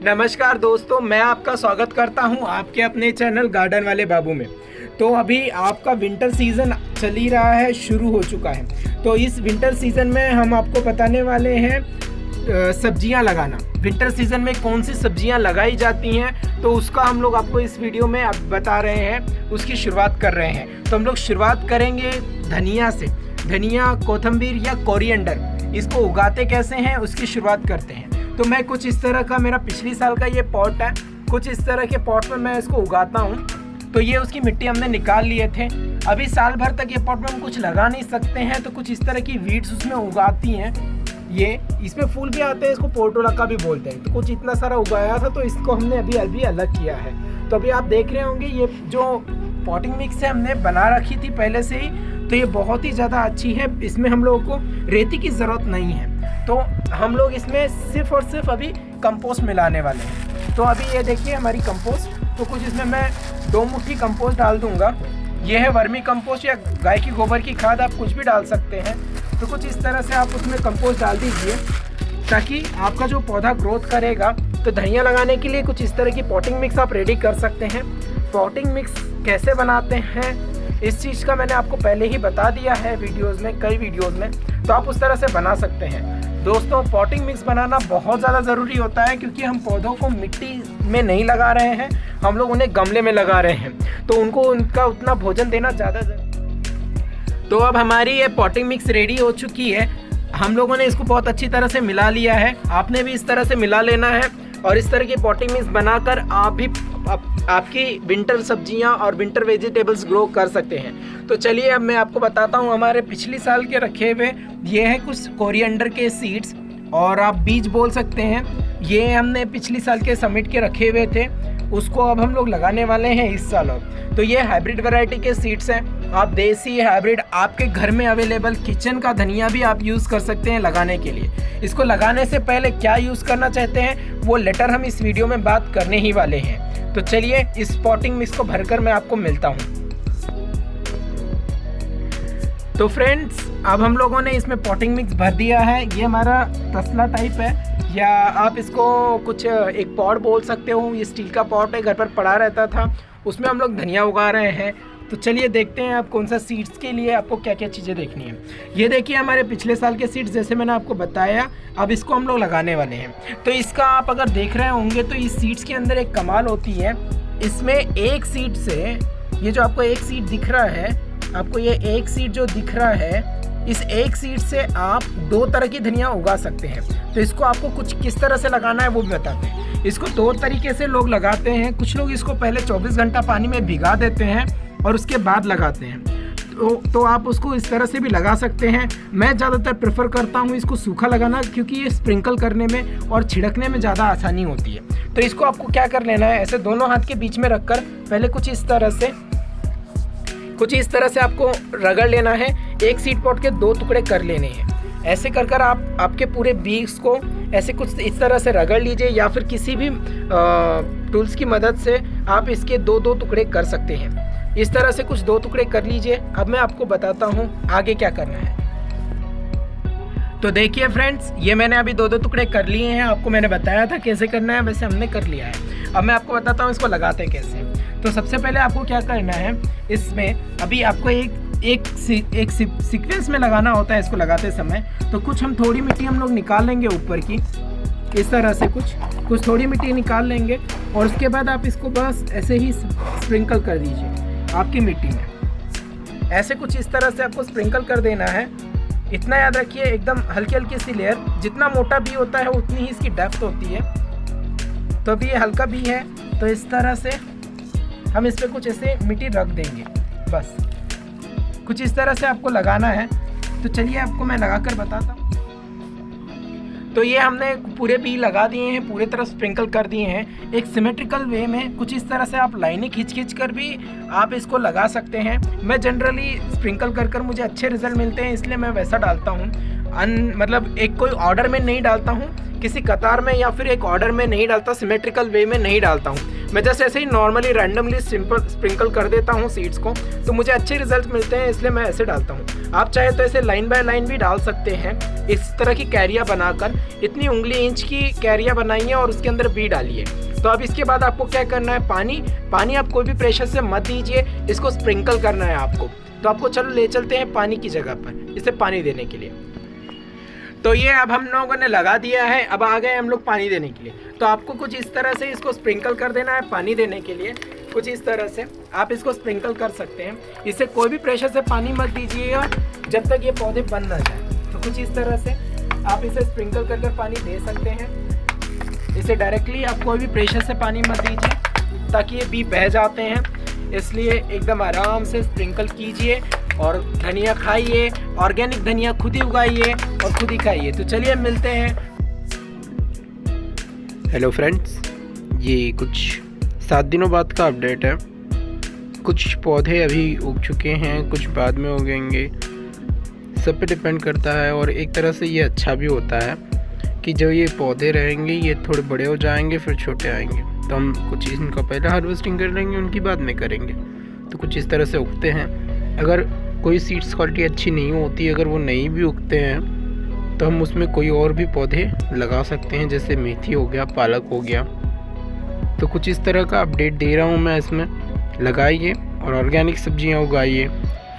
नमस्कार दोस्तों, मैं आपका स्वागत करता हूं आपके अपने चैनल गार्डन वाले बाबू में। तो अभी आपका विंटर सीज़न चल ही रहा है, शुरू हो चुका है। तो इस विंटर सीज़न में हम आपको बताने वाले हैं सब्जियां लगाना। विंटर सीज़न में कौन सी सब्जियां लगाई जाती हैं, तो उसका हम लोग आपको इस वीडियो में अब बता रहे हैं, उसकी शुरुआत कर रहे हैं। तो हम लोग शुरुआत करेंगे धनिया से। धनिया, कोथिंबीर या कोरिएंडर, इसको उगाते कैसे हैं उसकी शुरुआत करते हैं। तो मैं कुछ इस तरह का, मेरा पिछली साल का ये पॉट है, कुछ इस तरह के पॉट में मैं इसको उगाता हूँ। तो ये उसकी मिट्टी हमने निकाल लिए थे। अभी साल भर तक ये पॉट में हम कुछ लगा नहीं सकते हैं, तो कुछ इस तरह की वीड्स उसमें उगाती हैं। ये इसमें फूल भी आते हैं, इसको पोर्टुला भी बोलते हैं। तो कुछ इतना सारा उगाया था, तो इसको हमने अभी अलग किया है। तो अभी आप देख रहे होंगे ये जो पॉटिंग मिक्स है हमने बना रखी थी पहले से ही, तो ये बहुत ही ज़्यादा अच्छी है। इसमें हम लोगों को रेती की ज़रूरत नहीं है, तो हम लोग इसमें सिर्फ और सिर्फ अभी कंपोस्ट मिलाने वाले हैं। तो अभी ये देखिए हमारी कंपोस्ट, तो कुछ इसमें मैं 2 मुट्ठी कंपोस्ट डाल दूंगा। ये है वर्मी कंपोस्ट या गाय की गोबर की खाद, आप कुछ भी डाल सकते हैं। तो कुछ इस तरह से आप उसमें कंपोस्ट डाल दीजिए, ताकि आपका जो पौधा ग्रोथ करेगा। तो धनिया लगाने के लिए कुछ इस तरह की पॉटिंग मिक्स आप रेडी कर सकते हैं। पॉटिंग मिक्स कैसे बनाते हैं इस चीज़ का मैंने आपको पहले ही बता दिया है वीडियोज़ में, कई वीडियोज़ में, तो आप उस तरह से बना सकते हैं। दोस्तों, पॉटिंग मिक्स बनाना बहुत ज़्यादा ज़रूरी होता है, क्योंकि हम पौधों को मिट्टी में नहीं लगा रहे हैं, हम लोग उन्हें गमले में लगा रहे हैं। तो उनको उनका उतना भोजन देना ज़्यादा ज़रूरी। तो अब हमारी ये पॉटिंग मिक्स रेडी हो चुकी है। हम लोगों ने इसको बहुत अच्छी तरह से मिला लिया है। आपने भी इस तरह से मिला लेना है, और इस तरह की पॉटिंग मिक्स बनाकर आप भी आपकी विंटर सब्जियां और विंटर वेजिटेबल्स ग्रो कर सकते हैं। तो चलिए अब मैं आपको बताता हूं, हमारे पिछली साल के रखे हुए ये हैं कुछ कोरिएंडर के सीड्स, और आप बीज बोल सकते हैं। ये हमने पिछली साल के समिट के रखे हुए थे, उसको अब हम लोग लगाने वाले हैं इस साल। अब तो ये हाइब्रिड वैरायटी के सीड्स हैं। आप देसी हाइब्रिड आपके घर में अवेलेबल किचन का धनिया भी आप यूज़ कर सकते हैं लगाने के लिए। इसको लगाने से पहले क्या यूज़ करना चाहते हैं वो लेटर हम इस वीडियो में बात करने ही वाले हैं। तो चलिए इस पॉटिंग मिक्स को भरकर मैं आपको मिलता हूँ। तो फ्रेंड्स, अब हम लोगों ने इसमें पॉटिंग मिक्स भर दिया है। ये हमारा तसला टाइप है, या आप इसको कुछ एक पॉट बोल सकते हो। ये स्टील का पॉट है, घर पर पड़ा रहता था, उसमें हम लोग धनिया उगा रहे हैं। तो चलिए देखते हैं आप कौन सा सीड्स के लिए आपको क्या क्या चीज़ें देखनी है। ये देखिए हमारे पिछले साल के सीड्स, जैसे मैंने आपको बताया। अब इसको हम लोग लगाने वाले हैं। तो इसका आप अगर देख रहे होंगे तो इस सीड्स के अंदर एक कमाल होती है। इसमें एक सीड से, ये जो आपको एक सीड दिख रहा है, आपको ये एक सीड जो दिख रहा है, इस एक सीड से आप 2 तरह की धनिया उगा सकते हैं। तो इसको आपको कुछ किस तरह से लगाना है वो भी बताते हैं। इसको 2 तरीके से लोग लगाते हैं। कुछ लोग इसको पहले 24 घंटा पानी में भिगा देते हैं और उसके बाद लगाते हैं। तो आप उसको इस तरह से भी लगा सकते हैं। मैं ज़्यादातर प्रेफर करता हूँ इसको सूखा लगाना, क्योंकि ये स्प्रिंकल करने में और छिड़कने में ज़्यादा आसानी होती है। तो इसको आपको क्या कर लेना है, ऐसे दोनों हाथ के बीच में रखकर पहले कुछ इस तरह से आपको रगड़ लेना है। एक सीड पॉट के 2 टुकड़े कर लेने हैं। ऐसे कर कर आप आपके पूरे बीज को ऐसे कुछ इस तरह से रगड़ लीजिए, या फिर किसी भी टूल्स की मदद से आप इसके 2-2 टुकड़े कर सकते हैं। इस तरह से कुछ 2 टुकड़े कर लीजिए। अब मैं आपको बताता हूँ आगे क्या करना है। तो देखिए फ्रेंड्स, ये मैंने अभी 2-2 टुकड़े कर लिए हैं। आपको मैंने बताया था कैसे करना है, वैसे हमने कर लिया है। अब मैं आपको बताता हूँ इसको लगाते कैसे। तो सबसे पहले आपको क्या करना है, इसमें अभी आपको एक सीक्वेंस में लगाना होता है इसको लगाते समय। तो कुछ हम थोड़ी मिट्टी हम लोग निकाल लेंगे ऊपर की, इस तरह से कुछ थोड़ी मिट्टी निकाल लेंगे, और उसके बाद आप इसको बस ऐसे ही स्प्रिंकल कर दीजिए आपकी मिट्टी में। ऐसे कुछ इस तरह से आपको स्प्रिंकल कर देना है। इतना याद रखिए, एकदम हल्की हल्की सी लेयर। जितना मोटा बी होता है उतनी ही इसकी डेप्थ होती है। तो अभी ये हल्का बी है, तो इस तरह से हम इस पर कुछ ऐसे मिट्टी रख देंगे। बस कुछ इस तरह से आपको लगाना है। तो चलिए आपको मैं लगाकर बताता हूँ। तो ये हमने पूरे बी लगा दिए हैं, पूरे तरह स्प्रिंकल कर दिए हैं। एक सिमेट्रिकल वे में कुछ इस तरह से आप लाइनें खींच कर भी आप इसको लगा सकते हैं। मैं जनरली स्प्रिंकल कर मुझे अच्छे रिजल्ट मिलते हैं, इसलिए मैं वैसा डालता हूँ। मतलब एक कोई ऑर्डर में नहीं डालता हूँ, किसी कतार में या फिर एक ऑर्डर में नहीं डालता, सिमेट्रिकल वे में नहीं डालता हूँ। मैं जस्ट ऐसे ही नॉर्मली रैंडमली सिंपल स्प्रिंकल कर देता हूँ सीड्स को, तो मुझे अच्छे रिजल्ट मिलते हैं, इसलिए मैं ऐसे डालता हूँ। आप चाहे तो ऐसे लाइन बाय लाइन भी डाल सकते हैं। इस तरह की कैरिया बनाकर इतनी उंगली इंच की कैरिया बनाइए और उसके अंदर बी डालिए। तो अब इसके बाद आपको क्या करना है, पानी आप कोई भी प्रेशर से मत दीजिए, इसको स्प्रिंकल करना है आपको। तो आपको चलो ले चलते हैं पानी की जगह पर, इसे पानी देने के लिए। तो ये अब हम लोगों ने लगा दिया है, अब आ गए हम लोग पानी देने के लिए। तो आपको कुछ इस तरह से इसको स्प्रिंकल कर देना है पानी देने के लिए। कुछ इस तरह से आप इसको स्प्रिंकल कर सकते हैं। इसे कोई भी प्रेशर से पानी मत दीजिएगा जब तक ये पौधे बन ना जाए। तो कुछ इस तरह से आप इसे स्प्रिंकल कर पानी दे सकते हैं। इसे डायरेक्टली आप कोई भी प्रेशर से पानी मत दीजिए ताकि ये बी बह जाते हैं, इसलिए एकदम आराम से स्प्रिंकल कीजिए और धनिया खाइए। ऑर्गेनिक धनिया खुद ही उगाइए और खुद ही खाइए। तो चलिए मिलते हैं। हेलो फ्रेंड्स, ये कुछ 7 दिनों बाद का अपडेट है। कुछ पौधे अभी उग चुके हैं, कुछ बाद में उगेंगे, सब पे डिपेंड करता है। और एक तरह से ये अच्छा भी होता है कि जो ये पौधे रहेंगे ये थोड़े बड़े हो जाएंगे, फिर छोटे आएंगे, तो हम कुछ इनका पहले हार्वेस्टिंग कर लेंगे, उनकी बाद में करेंगे। तो कुछ इस तरह से उगते हैं। अगर कोई सीड्स क्वालिटी अच्छी नहीं होती, अगर वो नहीं भी उगते हैं तो हम उसमें कोई और भी पौधे लगा सकते हैं, जैसे मेथी हो गया, पालक हो गया। तो कुछ इस तरह का अपडेट दे रहा हूँ मैं इसमें। लगाइए और ऑर्गेनिक सब्जियाँ उगाइए।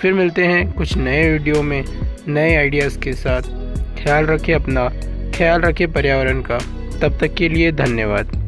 फिर मिलते हैं कुछ नए वीडियो में नए आइडियाज़ के साथ। ख्याल रखें अपना, ख्याल रखें पर्यावरण का। तब तक के लिए धन्यवाद।